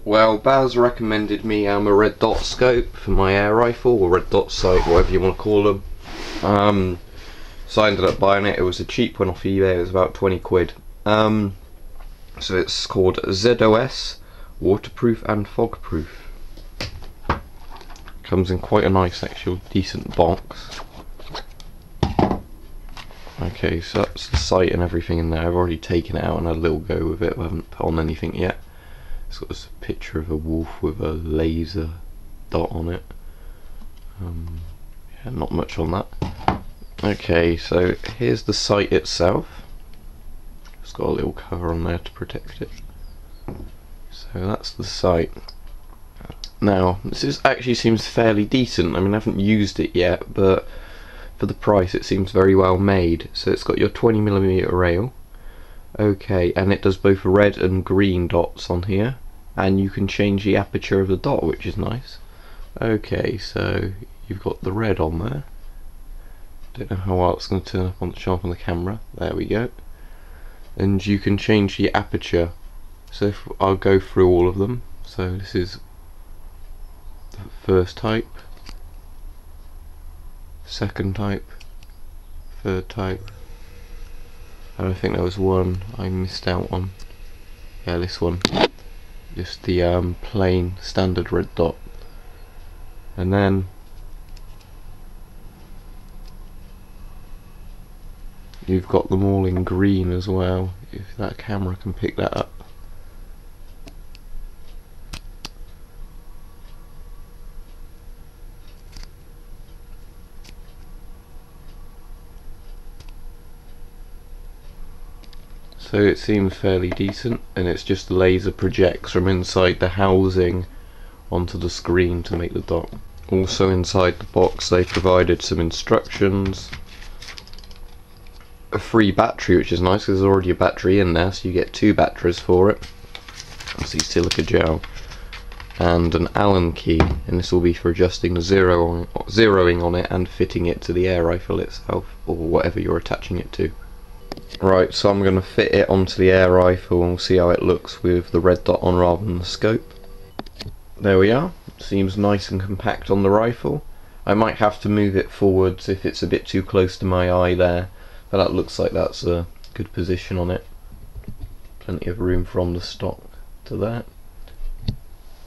Well, Baz recommended me a Red Dot scope for my air rifle, or Red Dot Sight, whatever you want to call them. So I ended up buying it. It was a cheap one off eBay. It was about 20 quid. So it's called ZOS Waterproof and Fogproof. Comes in quite a nice, actual decent box. Okay, so that's the sight and everything in there. I've already taken it out and had a little go with it. I haven't put on anything yet. It's got this picture of a wolf with a laser dot on it. Yeah, not much on that. Okay, so here's the sight itself. It's got a little cover on there to protect it. So that's the sight. Now, this actually seems fairly decent. I mean, I haven't used it yet, but for the price it seems very well made. So it's got your 20mm rail. Okay, and it does both red and green dots on here. And you can change the aperture of the dot, which is nice. Okay, so you've got the red on there. Don't know how well it's going to turn up on the show up on the camera. There we go. And you can change the aperture. So if I'll go through all of them. So this is the first type, second type, third type, and I think there was one I missed out on. Yeah, this one. Just the plain standard red dot. And then you've got them all in green as well, if that camera can pick that up. So it seems fairly decent, and it's just the laser projects from inside the housing onto the screen to make the dot. Also inside the box they provided some instructions, a free battery, which is nice because there's already a battery in there, so you get 2 batteries for it. Obviously silica gel, and an Allen key, and this will be for adjusting the zeroing on it and fitting it to the air rifle itself, or whatever you're attaching it to. Right, so I'm going to fit it onto the air rifle and we'll see how it looks with the red dot on rather than the scope. There we are. Seems nice and compact on the rifle. I might have to move it forwards if it's a bit too close to my eye there, but that looks like that's a good position on it. Plenty of room from the stock to that.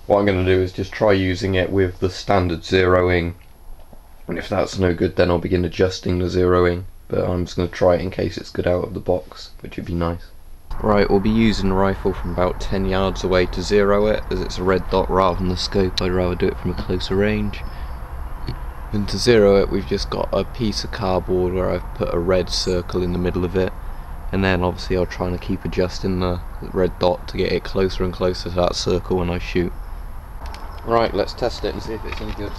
What I'm going to do is just try using it with the standard zeroing, and if that's no good then I'll begin adjusting the zeroing. But I'm just going to try it in case it's good out of the box, which would be nice. Right, we'll be using the rifle from about 10 yards away to zero it, as it's a red dot rather than the scope. I'd rather do it from a closer range. And to zero it, we've just got a piece of cardboard where I've put a red circle in the middle of it, and then obviously I'll try and keep adjusting the red dot to get it closer and closer to that circle when I shoot. Right, let's test it and see if it's any good.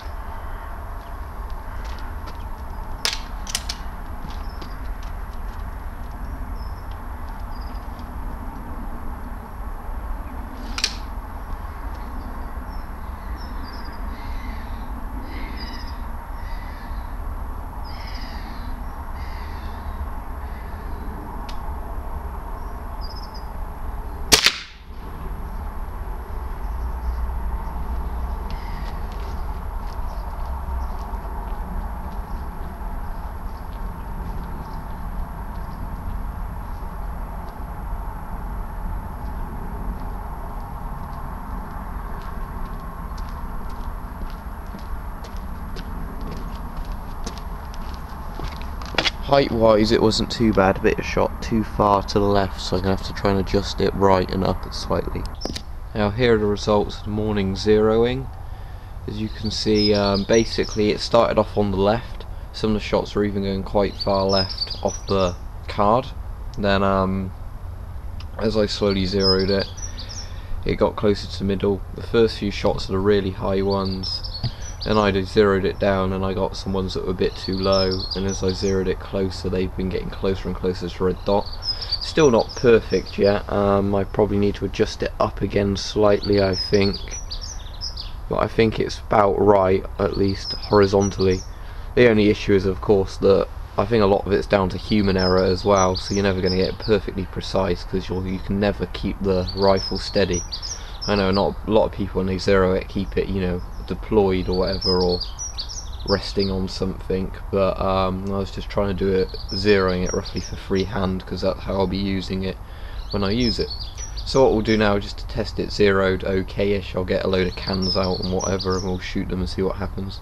Height wise it wasn't too bad, but it shot too far to the left, so I'm going to have to try and adjust it right and up it slightly. Now here are the results of the morning zeroing. As you can see, basically it started off on the left. Some of the shots were even going quite far left off the card. Then as I slowly zeroed it, it got closer to the middle. The first few shots are the really high ones. Then I zeroed it down and I got some ones that were a bit too low, and as I zeroed it closer they've been getting closer and closer to red dot. Still not perfect yet. I probably need to adjust it up again slightly, I think, but I think it's about right, at least horizontally. The only issue is of course that I think a lot of it's down to human error as well, so you're never going to get it perfectly precise because you can never keep the rifle steady. I know not a lot of people when they zero it keep it, you know, deployed or whatever, or resting on something, but I was just trying to do it, zeroing it roughly for freehand, because that's how I'll be using it when I use it. So what we'll do now, just to test it zeroed okay-ish, I'll get a load of cans out and whatever, and we'll shoot them and see what happens.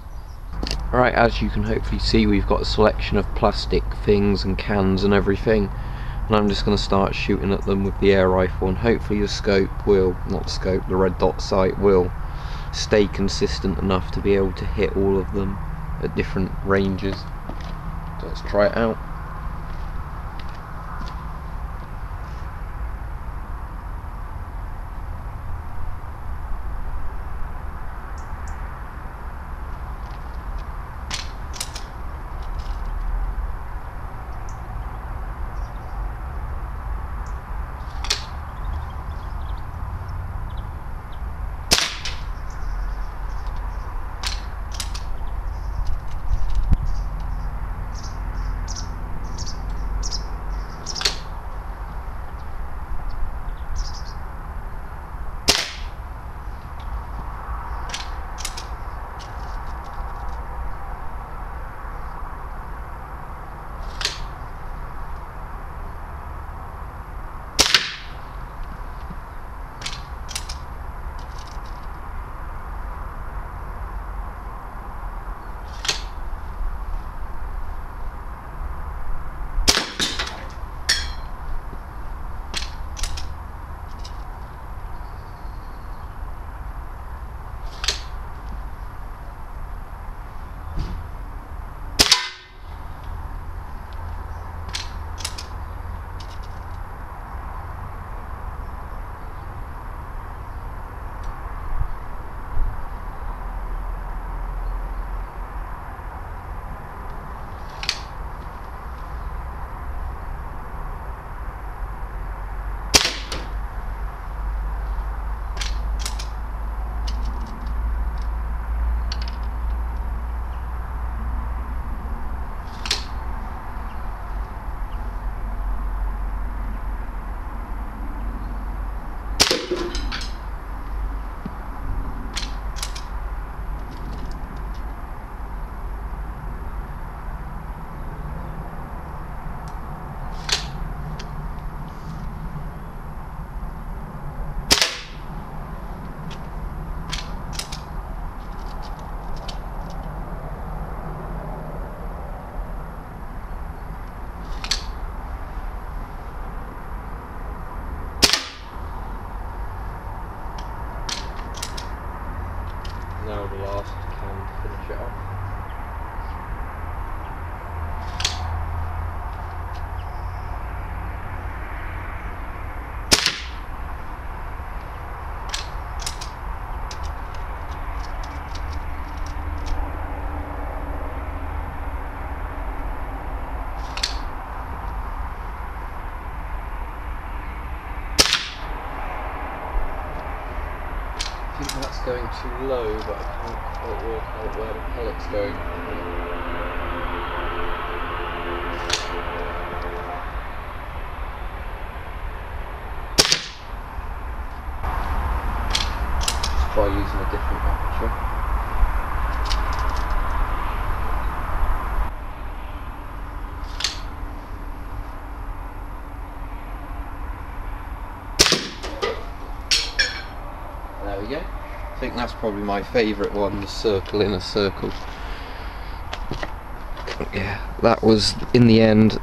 Alright, as you can hopefully see, we've got a selection of plastic things and cans and everything, and I'm just going to start shooting at them with the air rifle, and hopefully the scope will, not the scope, the red dot sight will stay consistent enough to be able to hit all of them at different ranges. So let's try it out. Now the last can to finish it off. I think that's going too low, but I can't quite work out where the pellet's going. Just try using a different aperture. There we go. I think that's probably my favourite one, the circle in a circle. Yeah, that was, in the end,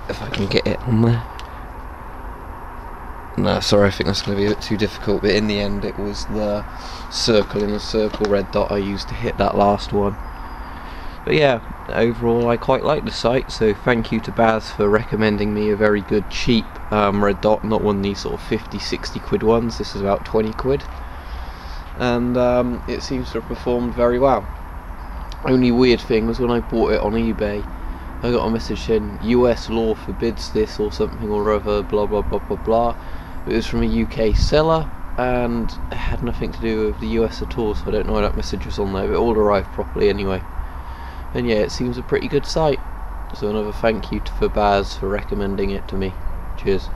if I can get it on there. No, sorry, I think that's going to be a bit too difficult, but in the end it was the circle in a circle red dot I used to hit that last one. But yeah, overall I quite like the sight, so thank you to Baz for recommending me a very good cheap red dot, not one of these sort of 50-60 quid ones. This is about 20 quid. And it seems to have performed very well. Only weird thing was when I bought it on eBay, I got a message saying US law forbids this or something or other, blah blah blah blah blah. It was from a UK seller and it had nothing to do with the US at all, so I don't know why that message was on there, but it all arrived properly anyway. And yeah, it seems a pretty good sight. So another thank you for Baz for recommending it to me. Cheers.